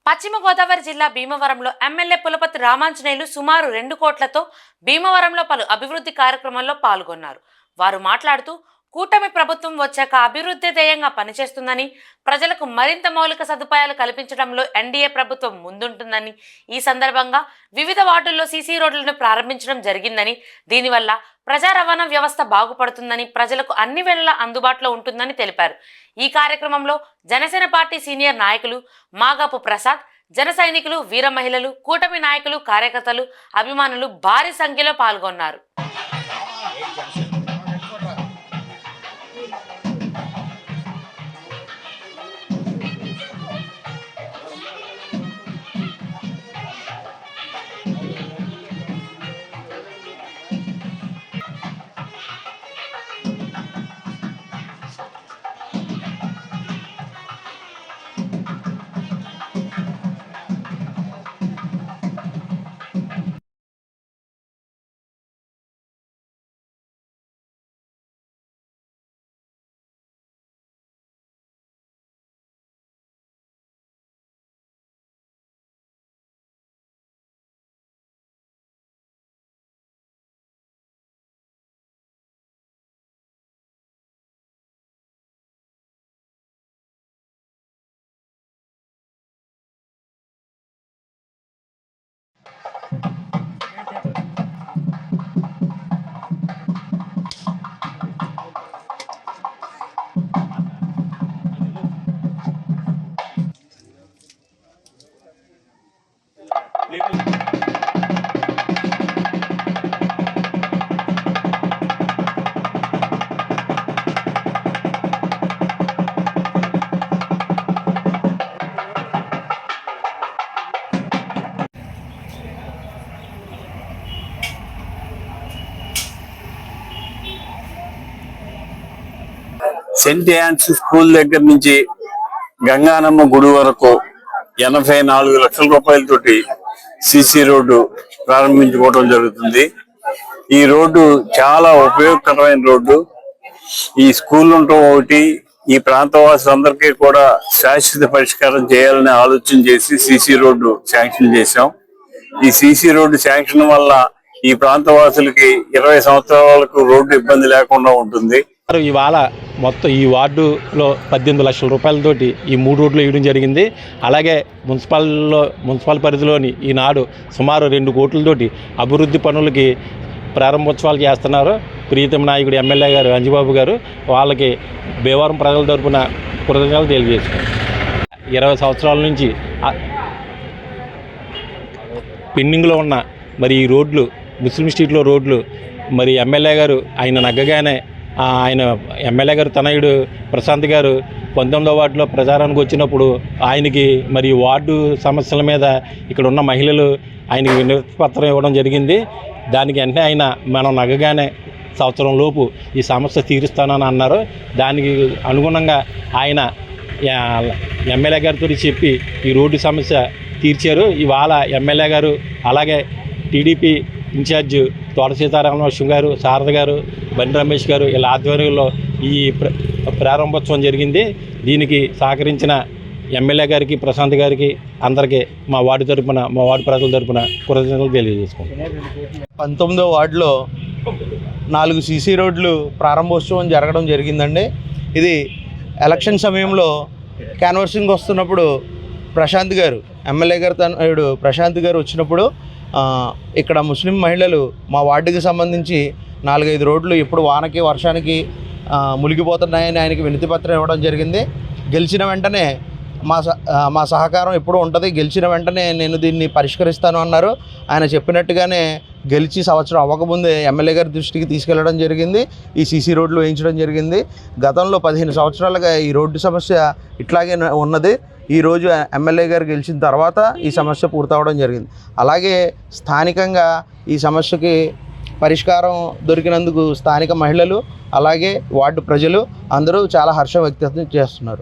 పశ్చిమ గోదావరి జిల్లా భీమవరంలో ఎమ్మెల్యే పులపతి రామాంజనేయులు సుమారు 2 కోట్లతో భీమవరంలో పలు అభివృద్ధి కార్యక్రమాల్లో పాల్గొన్నారు. వారు మాట్లాడుతూ కూటమి ప్రభుత్వం వచ్చాక అభివృద్ధి ధ్యేయంగా పనిచేస్తుందని, ప్రజలకు మరింత మౌలిక సదుపాయాలు కల్పించడంలో ఎన్డీఏ ప్రభుత్వం ముందుంటుందని, ఈ సందర్భంగా వివిధ వార్డుల్లో సీసీ రోడ్లను ప్రారంభించడం జరిగిందని, దీనివల్ల ప్రజా రవాణా వ్యవస్థ బాగుపడుతుందని, ప్రజలకు అన్ని వేళలా అందుబాటులో ఉంటుందని తెలిపారు. ఈ కార్యక్రమంలో జనసేన పార్టీ సీనియర్ నాయకులు మాగాపు ప్రసాద్, జన సైనికులు, వీర మహిళలు, కూటమి నాయకులు, కార్యకర్తలు, అభిమానులు భారీ సంఖ్యలో పాల్గొన్నారు. సెయింట్ యాన్స్ స్కూల్ దగ్గర నుంచి గంగానమ్మ గుడి వరకు 84 లక్షల రూపాయలతోటి సిసి రోడ్డు ప్రారంభించుకోవడం జరుగుతుంది. ఈ రోడ్డు చాలా ఉపయోగకరమైన రోడ్డు. ఈ స్కూల్ ఉండటం ఒకటి, ఈ ప్రాంతవాసులందరికీ కూడా శాశ్వత పరిష్కారం చేయాలని ఆలోచన చేసి సిసి రోడ్డు శాంక్షన్ చేశాం. ఈ సిసి రోడ్డు శాంక్షన్ వల్ల ఈ ప్రాంతవాసులకి 20 సంవత్సరాలకు రోడ్డు ఇబ్బంది లేకుండా ఉంటుంది. ఇవాళ మొత్తం ఈ వార్డులో 18 లక్షల రూపాయలతోటి ఈ 3 రోడ్లు వేయడం జరిగింది. అలాగే మున్సిపల్ పరిధిలోని ఈనాడు సుమారు 2 కోట్లతోటి అభివృద్ధి పనులకి ప్రారంభోత్సవాలు చేస్తున్నారు. ప్రీతం నాయకుడు ఎమ్మెల్యే గారు అంజిబాబు గారు, వాళ్ళకి భీమవరం ప్రజల తరపున కృతజ్ఞతలు తెలియజేస్తున్నారు. 20 సంవత్సరాల నుంచి పెండింగ్లో ఉన్న మరి ఈ రోడ్లు, ముస్లిం స్ట్రీట్లో రోడ్లు, మరి ఎమ్మెల్యే గారు ఆయన నగ్గగానే ఆయన ఎమ్మెల్యే గారు తనయుడు ప్రశాంత్ గారు 19వ వార్డులో ప్రచారానికి వచ్చినప్పుడు ఆయనకి మరి వార్డు సమస్యల మీద ఇక్కడ ఉన్న మహిళలు ఆయనకి వినతి పత్రం ఇవ్వడం జరిగింది. దానికి వెంటనే ఆయన మనం నగ్గగానే సంవత్సరం లోపు ఈ సమస్య తీరుస్తానని అన్నారు. దానికి అనుగుణంగా ఆయన ఎమ్మెల్యే గారితో చెప్పి ఈ రోడ్డు సమస్య తీర్చారు. ఇవాళ ఎమ్మెల్యే గారు అలాగే టీడీపీ ఇన్ఛార్జ్ తోట సీతారామలక్ష్మి గారు, శారద గారు, బండి రమేష్ గారు ఇలా ఆధ్వర్యంలో ఈ ప్రారంభోత్సవం జరిగింది. దీనికి సహకరించిన ఎమ్మెల్యే గారికి, ప్రశాంత్ గారికి, అందరికీ మా వార్డు తరపున, మా వార్డు ప్రజల తరపున కృతజ్ఞతలు తెలియజేసుకుంటాం. 19వ వార్డులో 4 సీసీ రోడ్లు ప్రారంభోత్సవం జరగడం జరిగిందండి. ఇది ఎలక్షన్ సమయంలో క్యాన్వర్సింగ్ వస్తున్నప్పుడు ప్రశాంత్ గారు, ఎమ్మెల్యే గారు తనయుడు ప్రశాంత్ గారు వచ్చినప్పుడు ఇక్కడ ముస్లిం మహిళలు మా వార్డుకి సంబంధించి 4-5 రోడ్లు ఇప్పుడు వానకి వర్షానికి మునిగిపోతున్నాయని ఆయనకి వినతి పత్రం ఇవ్వడం జరిగింది. గెలిచిన వెంటనే మా సహకారం ఎప్పుడు ఉంటుంది, గెలిచిన వెంటనే నేను దీన్ని పరిష్కరిస్తాను అన్నారు. ఆయన చెప్పినట్టుగానే గెలిచి సంవత్సరం అవ్వకముందే ఎమ్మెల్యే గారి దృష్టికి తీసుకెళ్లడం జరిగింది. ఈ సీసీ రోడ్లు వేయించడం జరిగింది. గతంలో 15 సంవత్సరాలుగా ఈ రోడ్డు సమస్య ఇట్లాగే ఉన్నది. ఈరోజు ఎమ్మెల్యే గారు గెలిచిన తర్వాత ఈ సమస్య పూర్తవడం జరిగింది. అలాగే స్థానికంగా ఈ సమస్యకి పరిష్కారం దొరికినందుకు స్థానిక మహిళలు అలాగే వార్డు ప్రజలు అందరూ చాలా హర్షం వ్యక్తం చేస్తున్నారు.